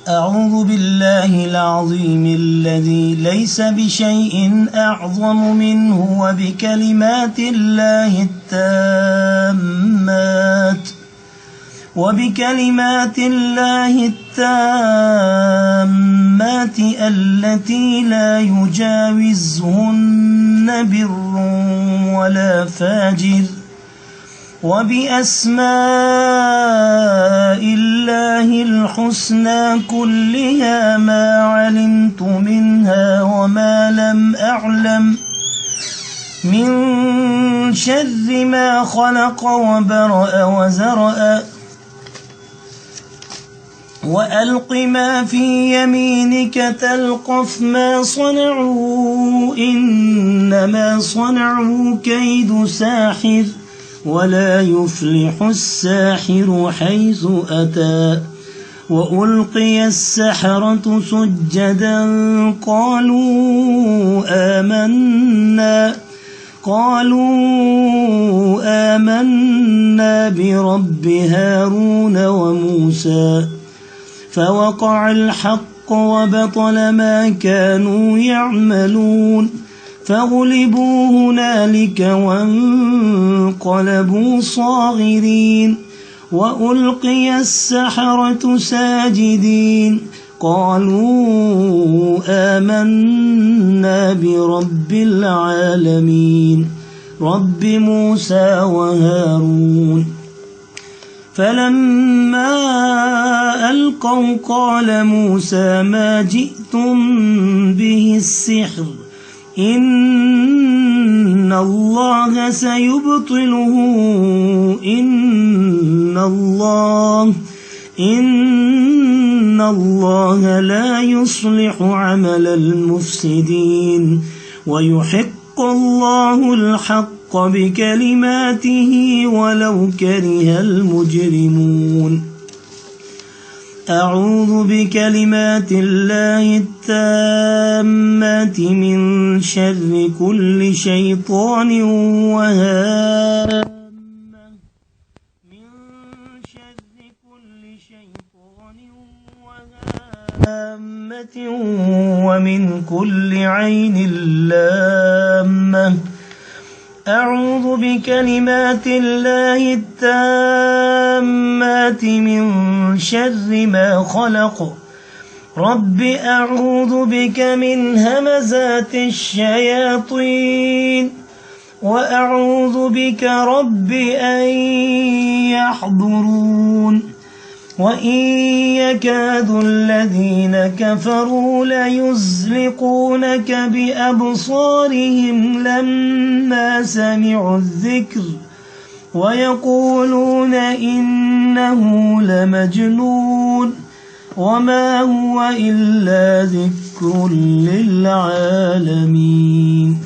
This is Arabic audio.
أعوذ بالله العظيم الذي ليس بشيء أعظم منه وبكلمات الله التامات التي لا يجاوزهن بر ولا فاجر وبأسماء الله الحسنى كلها ما علمت منها وما لم أعلم من شر ما خلق وبرأ وزرأ وألق ما في يمينك تلقف ما صنعوا إنما صنعوا كيد ساحر ولا يفلح الساحر حيث أتى وألقي السحرة سجدا قالوا آمنا برب هارون وموسى فوقع الحق وبطل ما كانوا يعملون فغلبوا هنالك وانقلبوا صاغرين وألقي السحرة ساجدين قالوا آمنا برب العالمين رب موسى وهارون فلما ألقوا قال موسى ما جئتم به السحر إن الله سيبطله إن الله لا يصلح عمل المفسدين ويحق الله الحق بكلماته ولو كره المجرمون أعوذ بكلمات الله التامات من شر كل شيطان وهامة ومن كل عين لامة أعوذ بكلمات الله التامات من شر ما خلق رب أعوذ بك من همزات الشياطين وأعوذ بك رب أن يحضرون وإن يكاد الذين كفروا ليزلقونك بأبصارهم لما سمعوا الذكر ويقولون إنه لمجنون وما هو إلا ذكر للعالمين.